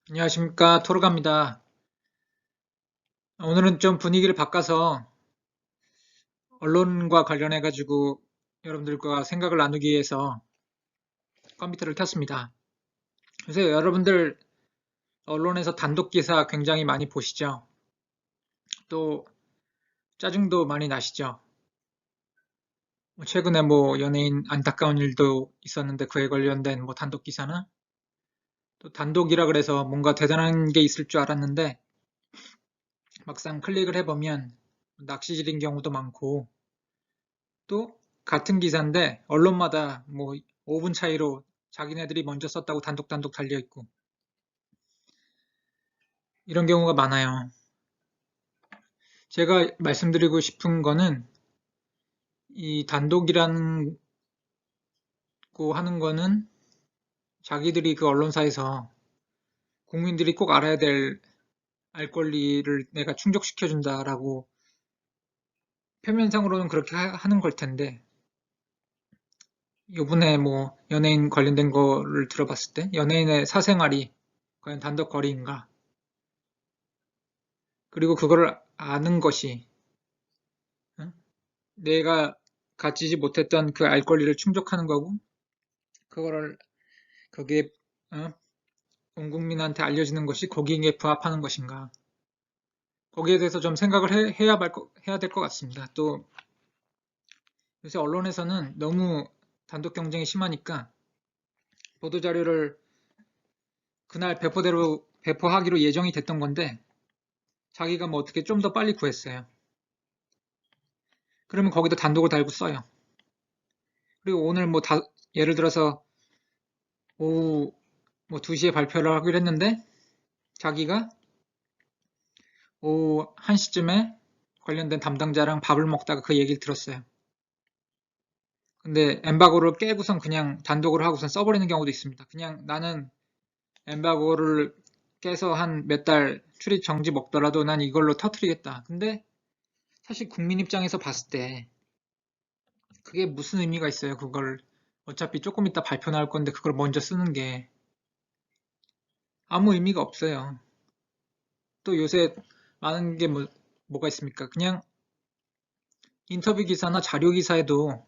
안녕하십니까. 토르갑니다. 오늘은 좀 분위기를 바꿔서 언론과 관련해가지고 여러분들과 생각을 나누기 위해서 컴퓨터를 켰습니다. 요새 여러분들 언론에서 단독 기사 굉장히 많이 보시죠? 또 짜증도 많이 나시죠? 최근에 연예인 안타까운 일도 있었는데 그에 관련된 단독 기사나 또 단독이라 그래서 뭔가 대단한 게 있을 줄 알았는데 막상 클릭을 해보면 낚시질인 경우도 많고 또 같은 기사인데 언론마다 5분 차이로 자기네들이 먼저 썼다고 단독 달려 있고 이런 경우가 많아요. 제가 말씀드리고 싶은 거는 이 단독이라고 하는 거는 자기들이 그 언론사에서 국민들이 꼭 알아야 될 알 권리를 내가 충족시켜 준다라고 표면상으로는 그렇게 하는 걸 텐데 요번에 연예인 관련된 거를 들어봤을 때 연예인의 사생활이 과연 단독 거리인가, 그리고 그거를 아는 것이 응? 내가 가지지 못했던 그 알 권리를 충족하는 거고, 그거를 그게 어? 온 국민한테 알려지는 것이 거기에 부합하는 것인가, 거기에 대해서 좀 생각을 해야 될 것 같습니다. 또 요새 언론에서는 너무 단독 경쟁이 심하니까 보도 자료를 그날 배포대로 배포하기로 예정이 됐던 건데 자기가 어떻게 좀 더 빨리 구했어요. 그러면 거기다 단독을 달고 써요. 그리고 오늘 예를 들어서 오후 2시에 발표를 하기로 했는데 자기가 오후 1시쯤에 관련된 담당자랑 밥을 먹다가 그 얘기를 들었어요. 근데 엠바고를 깨고선 그냥 단독으로 하고선 써버리는 경우도 있습니다. 그냥 나는 엠바고를 깨서 한 몇 달 출입 정지 먹더라도 난 이걸로 터트리겠다. 근데 사실 국민 입장에서 봤을 때 그게 무슨 의미가 있어요. 그걸 어차피 조금 이따 발표 나올 건데 그걸 먼저 쓰는 게 아무 의미가 없어요. 또 요새 많은 게 뭐가 있습니까? 그냥 인터뷰 기사나 자료 기사에도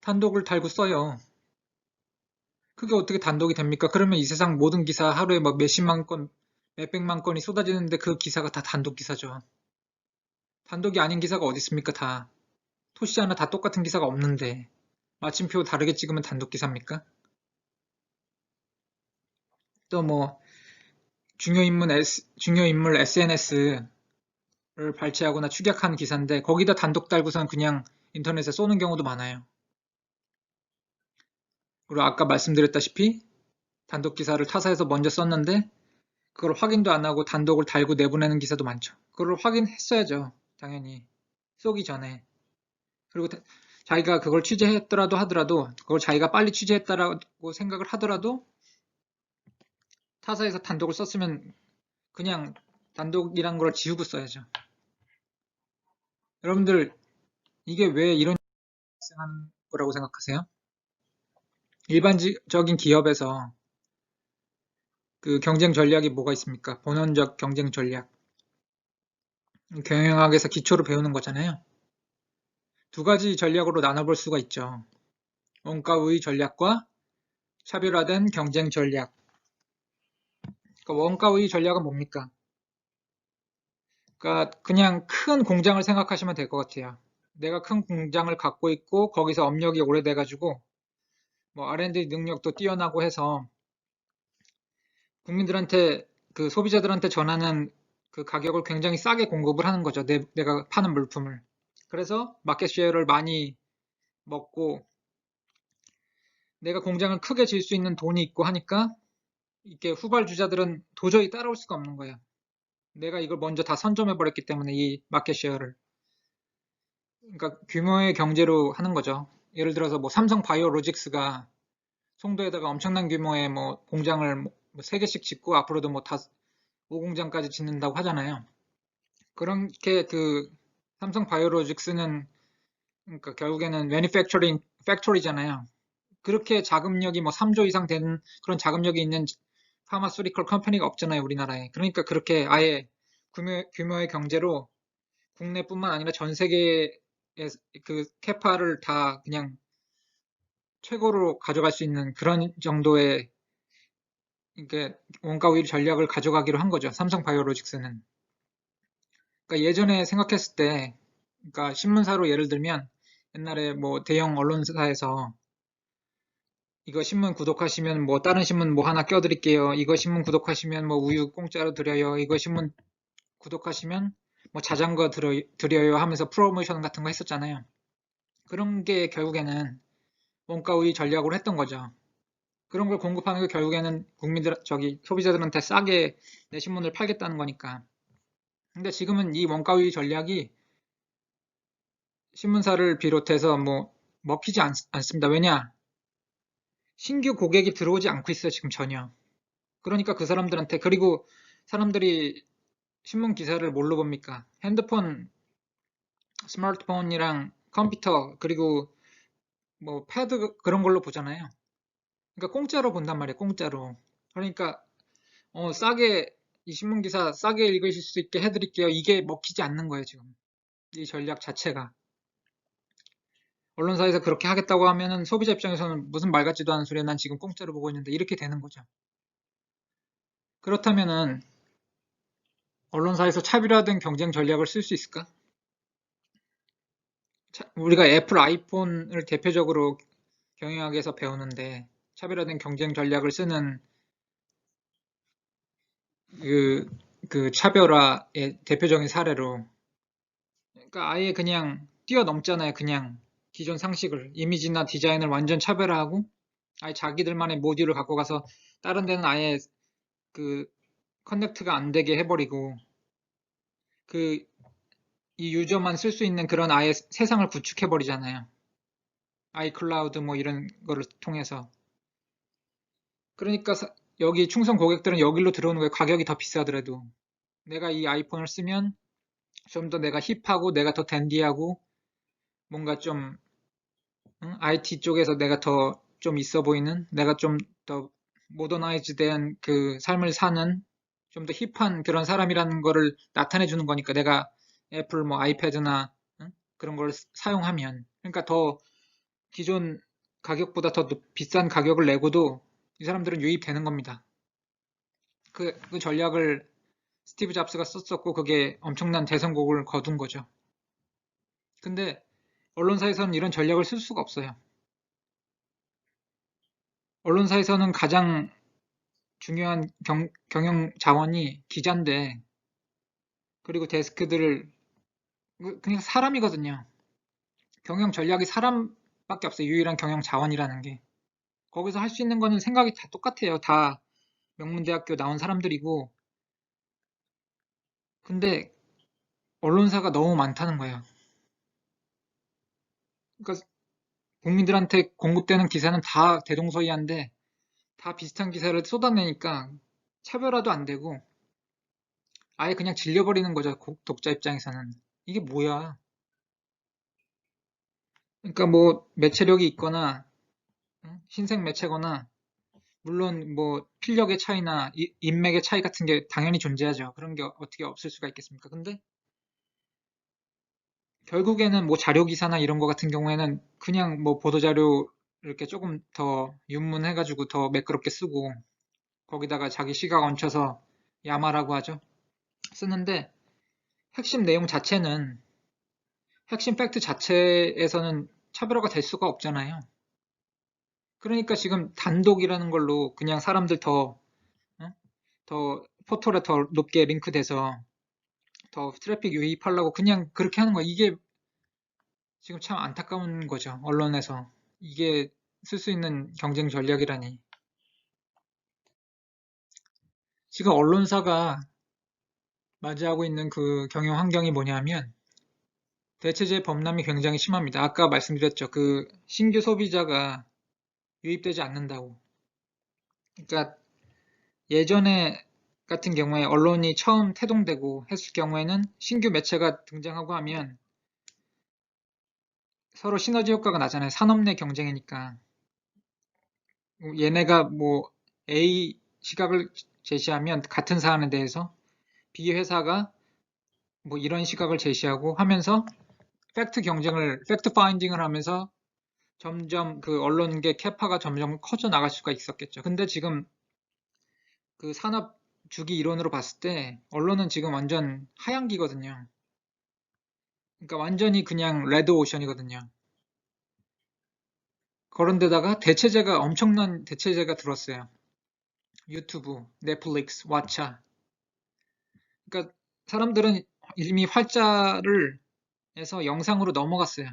단독을 달고 써요. 그게 어떻게 단독이 됩니까? 그러면 이 세상 모든 기사 하루에 몇십만 건, 몇백만 건이 쏟아지는데 그 기사가 다 단독 기사죠. 단독이 아닌 기사가 어디 있습니까? 다. 토시 하나 다 똑같은 기사가 없는데 마침표 다르게 찍으면 단독 기사입니까? 또 중요 인물 SNS를 발췌하거나 축약한 기사인데 거기다 단독 달고선 그냥 인터넷에 쏘는 경우도 많아요. 그리고 아까 말씀드렸다시피 단독 기사를 타사에서 먼저 썼는데 그걸 확인도 안 하고 단독을 달고 내보내는 기사도 많죠. 그걸 확인했어야죠. 당연히. 쏘기 전에. 그리고 자기가 그걸 취재했더라도 하더라도 그걸 자기가 빨리 취재했다라고 생각을 하더라도 타사에서 단독을 썼으면 그냥 단독이란 걸 지우고 써야죠. 여러분들 이게 왜 이런 일이 발생하는 거라고 생각하세요? 일반적인 기업에서 그 경쟁 전략이 뭐가 있습니까? 본원적 경쟁 전략. 경영학에서 기초로 배우는 거잖아요. 두 가지 전략으로 나눠볼 수가 있죠. 원가의 전략과 차별화된 경쟁 전략. 그러니까 원가의 전략은 뭡니까? 그러니까 그냥 큰 공장을 생각하시면 될 것 같아요. 내가 큰 공장을 갖고 있고 거기서 업력이 오래돼가지고 R&D 능력도 뛰어나고 해서 국민들한테 그 소비자들한테 전하는 그 가격을 굉장히 싸게 공급을 하는 거죠. 내가 파는 물품을. 그래서 마켓 쉐어를 많이 먹고 내가 공장을 크게 질 수 있는 돈이 있고 하니까 이렇게 후발주자들은 도저히 따라올 수가 없는 거예요. 내가 이걸 먼저 다 선점해 버렸기 때문에 이 마켓 쉐어를. 그러니까 규모의 경제로 하는 거죠. 예를 들어서 삼성 바이오로직스가 송도에다가 엄청난 규모의 공장을 3개씩 짓고 앞으로도 5공장까지 짓는다고 하잖아요. 그렇게 그 삼성 바이오로직스는 그러니까 결국에는 매니팩처링 팩토리잖아요. 그렇게 자금력이 3조 이상 되는 그런 자금력이 있는 파마수리컬 컴퍼니가 없잖아요, 우리나라에. 그러니까 그렇게 아예 규모의 경제로 국내뿐만 아니라 전 세계의 그 캐파를 다 그냥 최고로 가져갈 수 있는 그런 정도의 이게 원가 우위 전략을 가져가기로 한 거죠. 삼성 바이오로직스는. 그러니까 예전에 생각했을 때, 그러니까 신문사로 예를 들면 옛날에 뭐 대형 언론사에서 이거 신문 구독하시면 뭐 다른 신문 뭐 하나 껴드릴게요. 이거 신문 구독하시면 뭐 우유 공짜로 드려요. 이거 신문 구독하시면 뭐 자전거 드려요 하면서 프로모션 같은 거 했었잖아요. 그런 게 결국에는 원가 우위 전략으로 했던 거죠. 그런 걸 공급하는 게 결국에는 소비자들한테 싸게 내 신문을 팔겠다는 거니까. 근데 지금은 이 원가 우위 전략이 신문사를 비롯해서 뭐 먹히지 않습니다. 왜냐? 신규 고객이 들어오지 않고 있어요, 지금 전혀. 그러니까 그 사람들한테, 그리고 사람들이 신문 기사를 뭘로 봅니까? 핸드폰, 스마트폰이랑 컴퓨터, 그리고 뭐 패드 그런 걸로 보잖아요. 그러니까 공짜로 본단 말이에요, 공짜로. 그러니까 싸게 이 신문 기사 싸게 읽으실 수 있게 해드릴게요. 이게 먹히지 않는 거예요, 지금. 이 전략 자체가. 언론사에서 그렇게 하겠다고 하면은 소비자 입장에서는 무슨 말 같지도 않은 소리야. 난 지금 공짜로 보고 있는데 이렇게 되는 거죠. 그렇다면은 언론사에서 차별화된 경쟁 전략을 쓸 수 있을까? 우리가 애플 아이폰을 대표적으로 경영학에서 배우는데 차별화된 경쟁 전략을 쓰는 그, 그 차별화의 대표적인 사례로 그러니까 아예 그냥 뛰어넘잖아요. 그냥 기존 상식을 이미지나 디자인을 완전 차별화하고 아예 자기들만의 모듈을 갖고 가서 다른 데는 아예 그 커넥트가 안 되게 해버리고 그 이 유저만 쓸 수 있는 그런 아예 세상을 구축해버리잖아요. 아이클라우드 뭐 이런 거를 통해서. 그러니까 여기 충성 고객들은 여기로 들어오는 거예요. 가격이 더 비싸더라도. 내가 이 아이폰을 쓰면 좀 더 내가 힙하고 내가 더 댄디하고 뭔가 좀 IT 쪽에서 내가 더 좀 있어 보이는 내가 좀 더 모더나이즈된 그 삶을 사는 좀 더 힙한 그런 사람이라는 거를 나타내 주는 거니까 내가 애플 뭐 아이패드나 그런 걸 사용하면 그러니까 더 기존 가격보다 더 비싼 가격을 내고도 이 사람들은 유입되는 겁니다. 그 전략을 스티브 잡스가 썼었고 그게 엄청난 대성공을 거둔 거죠. 근데 언론사에서는 이런 전략을 쓸 수가 없어요. 언론사에서는 가장 중요한 경영 자원이 기자인데 그리고 데스크들을 그냥 사람이거든요. 경영 전략이 사람밖에 없어요. 유일한 경영 자원이라는 게. 거기서 할 수 있는 거는 생각이 다 똑같아요. 다 명문대학교 나온 사람들이고 근데 언론사가 너무 많다는 거예요. 그러니까 국민들한테 공급되는 기사는 다 대동소이한데 다 비슷한 기사를 쏟아내니까 차별화도 안 되고 아예 그냥 질려버리는 거죠. 독자 입장에서는. 이게 뭐야. 그러니까 뭐 매체력이 있거나 신생 매체거나 물론 뭐 필력의 차이나 인맥의 차이 같은 게 당연히 존재하죠. 그런 게 어떻게 없을 수가 있겠습니까? 근데 결국에는 뭐 자료 기사나 이런 거 같은 경우에는 그냥 뭐 보도자료 이렇게 조금 더 윤문해가지고 더 매끄럽게 쓰고 거기다가 자기 시각 얹혀서 야마라고 하죠. 쓰는데 핵심 내용 자체는 핵심 팩트 자체에서는 차별화가 될 수가 없잖아요. 그러니까 지금 단독이라는 걸로 그냥 사람들 어? 더 포털에 더 높게 링크돼서 더 트래픽 유입하려고 그냥 그렇게 하는 거야. 이게 지금 참 안타까운 거죠. 언론에서. 이게 쓸 수 있는 경쟁 전략이라니. 지금 언론사가 맞이하고 있는 그 경영 환경이 뭐냐면 대체재 범람이 굉장히 심합니다. 아까 말씀드렸죠. 그 신규 소비자가 유입되지 않는다고. 그러니까 예전에 같은 경우에 언론이 처음 태동되고 했을 경우에는 신규 매체가 등장하고 하면 서로 시너지 효과가 나잖아요. 산업 내 경쟁이니까. 얘네가 뭐 A 시각을 제시하면 같은 사안에 대해서 B 회사가 뭐 이런 시각을 제시하고 하면서 팩트 파인딩을 하면서 점점 그 언론계 캐파가 점점 커져 나갈 수가 있었겠죠. 근데 지금 그 산업 주기 이론으로 봤을 때 언론은 지금 완전 하향기거든요. 그러니까 완전히 그냥 레드 오션이거든요. 그런데다가 대체제가 엄청난 대체제가 들었어요. 유튜브, 넷플릭스, 왓챠. 그러니까 사람들은 이미 활자를 해서 영상으로 넘어갔어요.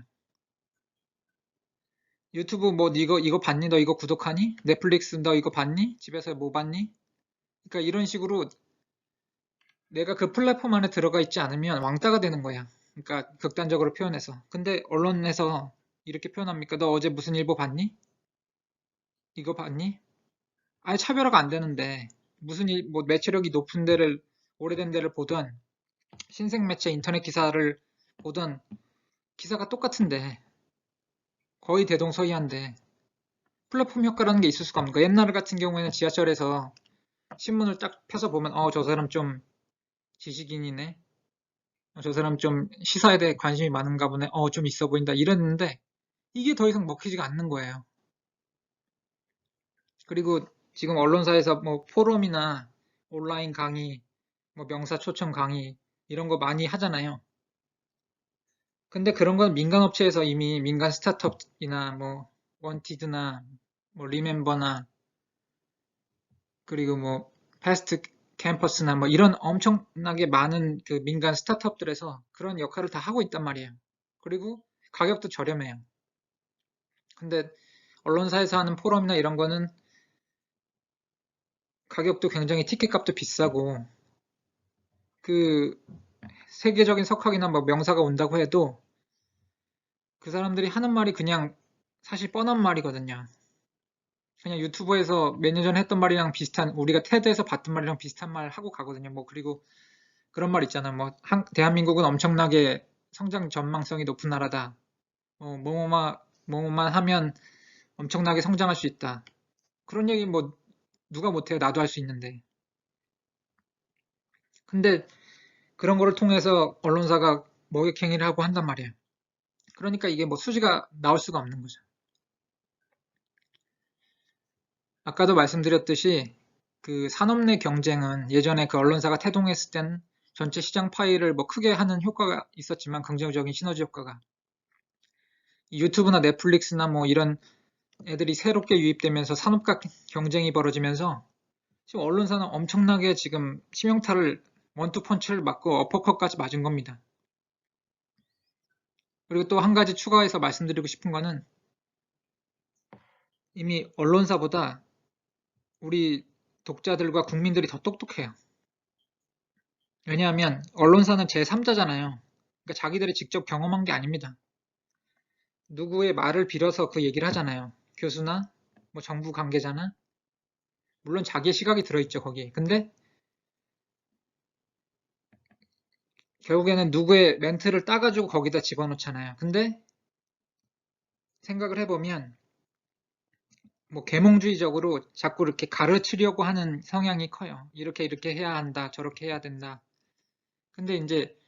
유튜브 뭐 이거 봤니? 너 이거 구독하니? 넷플릭스 너 이거 봤니? 집에서 뭐 봤니? 그러니까 이런 식으로 내가 그 플랫폼 안에 들어가 있지 않으면 왕따가 되는 거야. 그러니까 극단적으로 표현해서. 근데 언론에서 이렇게 표현합니까? 너 어제 무슨 일보 봤니? 이거 봤니? 아예 차별화가 안 되는데 무슨 뭐 매체력이 높은 데를 오래된 데를 보든 신생 매체 인터넷 기사를 보든 기사가 똑같은데 거의 대동소이한데 플랫폼 효과라는 게 있을 수가 없는 거야. 옛날 같은 경우에는 지하철에서 신문을 딱 펴서 보면 저 사람 좀 지식인이네. 저 사람 좀 시사에 대해 관심이 많은가 보네. 좀 있어 보인다. 이랬는데 이게 더 이상 먹히지가 않는 거예요. 그리고 지금 언론사에서 뭐 포럼이나 온라인 강의, 뭐 명사 초청 강의 이런 거 많이 하잖아요. 근데 그런 건 민간 업체에서 이미 민간 스타트업이나 뭐 원티드나 뭐 리멤버나 그리고 뭐 패스트 캠퍼스나 뭐 이런 엄청나게 많은 그 민간 스타트업들에서 그런 역할을 다 하고 있단 말이에요. 그리고 가격도 저렴해요. 근데 언론사에서 하는 포럼이나 이런 거는 가격도 굉장히 티켓 값도 비싸고 그 세계적인 석학이나 뭐 명사가 온다고 해도 그 사람들이 하는 말이 그냥 사실 뻔한 말이거든요. 그냥 유튜브에서 몇 년 전에 했던 말이랑 비슷한 우리가 테드에서 봤던 말이랑 비슷한 말 하고 가거든요. 뭐 그리고 그런 말 있잖아. 뭐 대한민국은 엄청나게 성장 전망성이 높은 나라다. 뭐뭐만 하면 엄청나게 성장할 수 있다. 그런 얘기 뭐 누가 못해요. 나도 할 수 있는데. 근데 그런 거를 통해서 언론사가 먹여행위를 하고 한단 말이에요. 그러니까 이게 뭐 수지가 나올 수가 없는 거죠. 아까도 말씀드렸듯이 그 산업 내 경쟁은 예전에 그 언론사가 태동했을 땐 전체 시장 파이를 뭐 크게 하는 효과가 있었지만 긍정적인 시너지 효과가 유튜브나 넷플릭스나 뭐 이런 애들이 새롭게 유입되면서 산업과 경쟁이 벌어지면서 지금 언론사는 엄청나게 지금 치명타를 원투펀치를 맞고 어퍼컷까지 맞은 겁니다. 그리고 또 한 가지 추가해서 말씀드리고 싶은 거는 이미 언론사보다 우리 독자들과 국민들이 더 똑똑해요. 왜냐하면 언론사는 제3자잖아요. 그러니까 자기들이 직접 경험한 게 아닙니다. 누구의 말을 빌어서 그 얘기를 하잖아요. 교수나 뭐 정부 관계자나 물론 자기의 시각이 들어있죠 거기에. 근데 결국에는 누구의 멘트를 따가지고 거기다 집어넣잖아요. 근데 생각을 해보면 뭐 계몽주의적으로 자꾸 이렇게 가르치려고 하는 성향이 커요. 이렇게 해야 한다, 저렇게 해야 된다. 근데 이제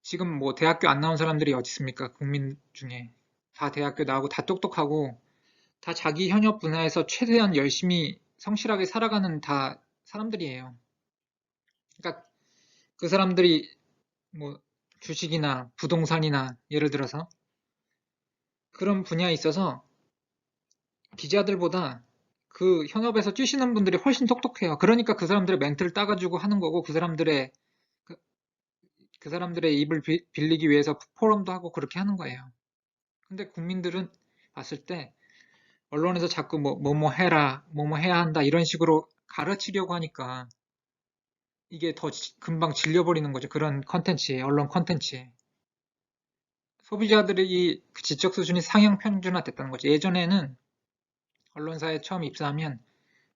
지금 뭐 대학교 안 나온 사람들이 어디 있습니까? 국민 중에 다 대학교 나오고 다 똑똑하고 다 자기 현역 분야에서 최대한 열심히 성실하게 살아가는 다 사람들이에요. 그러니까 그 사람들이 뭐 주식이나 부동산이나 예를 들어서 그런 분야에 있어서 기자들보다 그 현업에서 뛰시는 분들이 훨씬 똑똑해요. 그러니까 그 사람들의 멘트를 따가지고 하는 거고 그, 그 사람들의 입을 빌리기 위해서 포럼도 하고 그렇게 하는 거예요. 근데 국민들은 봤을 때 언론에서 자꾸 뭐 해라, 뭐 해야 한다 이런 식으로 가르치려고 하니까 이게 더 금방 질려버리는 거죠. 그런 컨텐츠에, 언론 컨텐츠에. 소비자들의 그 지적 수준이 상향 평준화됐다는 거죠. 예전에는 언론사에 처음 입사하면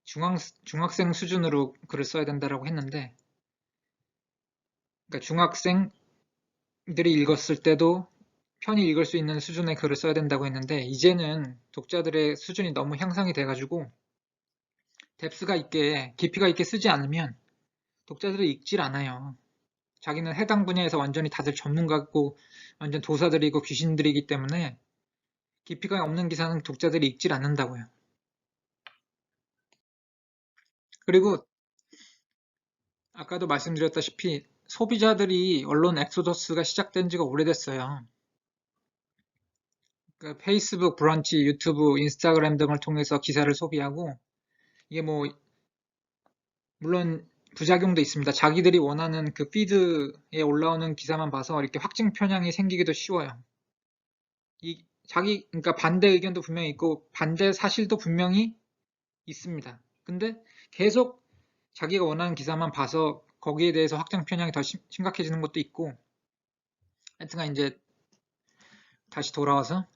중학생 수준으로 글을 써야 된다라고 했는데, 그러니까 중학생들이 읽었을 때도 편히 읽을 수 있는 수준의 글을 써야 된다고 했는데, 이제는 독자들의 수준이 너무 향상이 돼가지고 뎁스가 있게, 깊이가 있게 쓰지 않으면 독자들이 읽질 않아요. 자기는 해당 분야에서 완전히 다들 전문가고 완전 도사들이고 귀신들이기 때문에 깊이가 없는 기사는 독자들이 읽질 않는다고요. 그리고 아까도 말씀드렸다시피 소비자들이 언론 엑소더스가 시작된 지가 오래됐어요. 그러니까 페이스북, 브런치, 유튜브, 인스타그램 등을 통해서 기사를 소비하고 이게 뭐 물론 부작용도 있습니다. 자기들이 원하는 그 피드에 올라오는 기사만 봐서 이렇게 확증 편향이 생기기도 쉬워요. 그러니까 반대 의견도 분명히 있고 반대 사실도 분명히 있습니다. 근데 계속 자기가 원하는 기사만 봐서 거기에 대해서 확장 편향이 더 심각해지는 것도 있고, 하여튼간 이제 다시 돌아와서,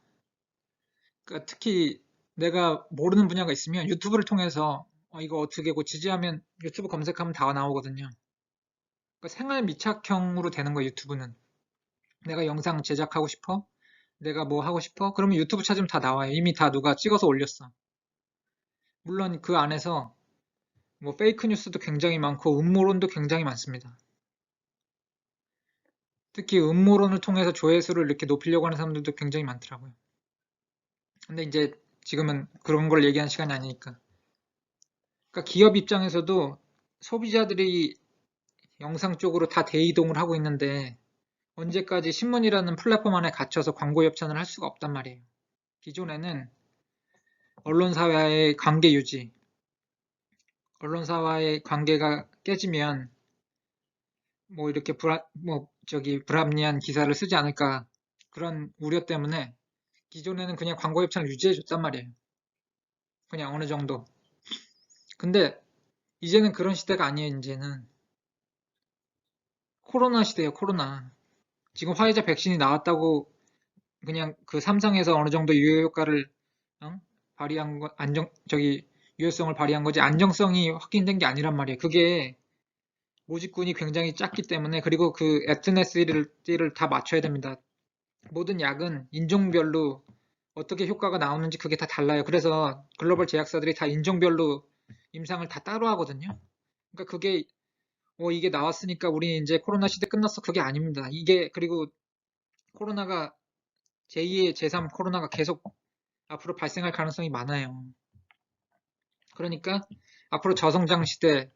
그러니까 특히 내가 모르는 분야가 있으면 유튜브를 통해서 이거 어떻게 고치지 하면 유튜브 검색하면 다 나오거든요. 그러니까 생활 밀착형으로 되는 거예요, 유튜브는. 내가 영상 제작하고 싶어? 내가 뭐 하고 싶어? 그러면 유튜브 찾으면 다 나와요. 이미 다 누가 찍어서 올렸어. 물론 그 안에서 뭐 페이크 뉴스도 굉장히 많고 음모론도 굉장히 많습니다. 특히 음모론을 통해서 조회수를 이렇게 높이려고 하는 사람들도 굉장히 많더라고요. 근데 이제 지금은 그런 걸 얘기하는 시간이 아니니까. 그러니까 기업 입장에서도 소비자들이 영상 쪽으로 다 대이동을 하고 있는데 언제까지 신문이라는 플랫폼 안에 갇혀서 광고 협찬을 할 수가 없단 말이에요. 기존에는 언론사와의 관계 유지, 언론사와의 관계가 깨지면 뭐 이렇게 불합리한 기사를 쓰지 않을까 그런 우려 때문에 기존에는 그냥 광고 협찬을 유지해 줬단 말이에요. 그냥 어느 정도. 근데 이제는 그런 시대가 아니에요. 이제는 코로나 시대예요. 코로나. 지금 화이자 백신이 나왔다고 그냥 그 삼성에서 어느 정도 유효 효과를 발휘한 거 유효성을 발휘한 거지 안정성이 확인된 게 아니란 말이에요. 그게 모집군이 굉장히 작기 때문에 그리고 그 에트네시티를 다 맞춰야 됩니다. 모든 약은 인종별로 어떻게 효과가 나오는지 그게 다 달라요. 그래서 글로벌 제약사들이 다 인종별로 임상을 다 따로 하거든요. 그러니까 그게 이게 나왔으니까 우리 이제 코로나 시대 끝났어. 그게 아닙니다. 이게 그리고 코로나가 제2의 제3 코로나가 계속 앞으로 발생할 가능성이 많아요. 그러니까 앞으로 저성장 시대,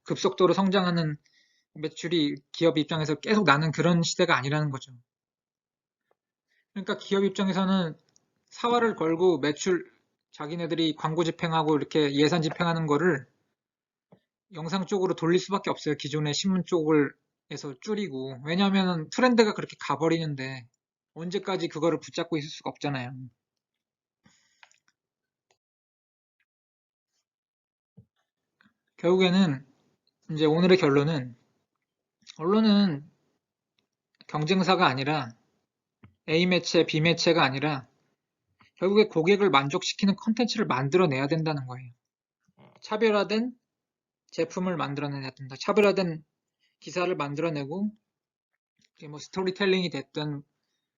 급속도로 성장하는 매출이 기업 입장에서 계속 나는 그런 시대가 아니라는 거죠. 그러니까 기업 입장에서는 사활을 걸고 매출 자기네들이 광고 집행하고 이렇게 예산 집행하는 거를 영상 쪽으로 돌릴 수밖에 없어요. 기존의 신문 쪽을 해서 줄이고. 왜냐하면 트렌드가 그렇게 가버리는데 언제까지 그거를 붙잡고 있을 수가 없잖아요. 결국에는 이제 오늘의 결론은 언론은 경쟁사가 아니라 A 매체, B 매체가 아니라 결국에 고객을 만족시키는 컨텐츠를 만들어내야 된다는 거예요. 차별화된 제품을 만들어내야 된다. 차별화된 기사를 만들어내고 뭐 스토리텔링이 됐든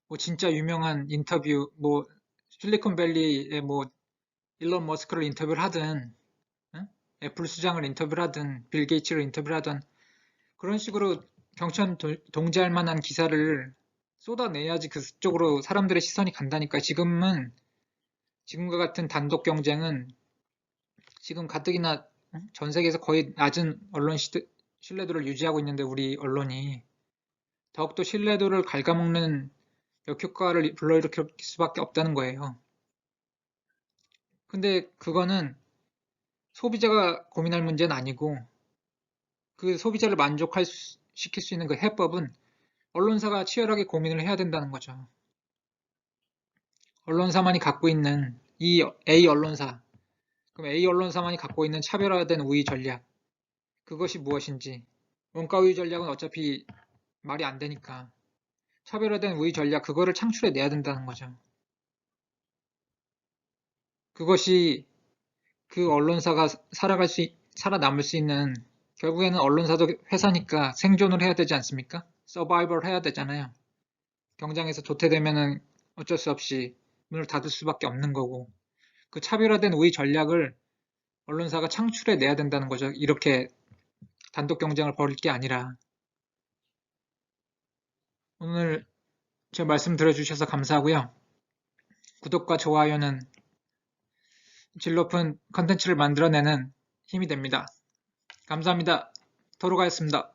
뭐 진짜 유명한 인터뷰 뭐 실리콘밸리의 뭐 일론 머스크를 인터뷰를 하든 애플 수장을 인터뷰를 하든 빌 게이츠를 인터뷰를 하든 그런 식으로 경천 동지할 만한 기사를 쏟아내야지 그쪽으로 사람들의 시선이 간다니까. 지금과 같은 단독 경쟁은 지금 가뜩이나 전 세계에서 거의 낮은 언론 신뢰도를 유지하고 있는데 우리 언론이 더욱더 신뢰도를 갉아먹는 역효과를 불러일으킬 수밖에 없다는 거예요. 근데 그거는 소비자가 고민할 문제는 아니고 그 소비자를 시킬 수 있는 그 해법은 언론사가 치열하게 고민을 해야 된다는 거죠. 언론사만이 갖고 있는 이 A 언론사, 그럼 A 언론사만이 갖고 있는 차별화된 우위 전략, 그것이 무엇인지. 원가 우위 전략은 어차피 말이 안 되니까 차별화된 우위 전략 그거를 창출해 내야 된다는 거죠. 그것이 그 언론사가 살아남을 수 있는 결국에는 언론사도 회사니까 생존을 해야 되지 않습니까? 서바이벌 해야 되잖아요. 경쟁에서 도태되면은 어쩔 수 없이 문을 닫을 수밖에 없는 거고 그 차별화된 우위 전략을 언론사가 창출해내야 된다는 거죠. 이렇게 단독 경쟁을 벌일 게 아니라. 오늘 제 말씀 들어주셔서 감사하고요. 구독과 좋아요는 질 높은 컨텐츠를 만들어내는 힘이 됩니다. 감사합니다. 도로가였습니다.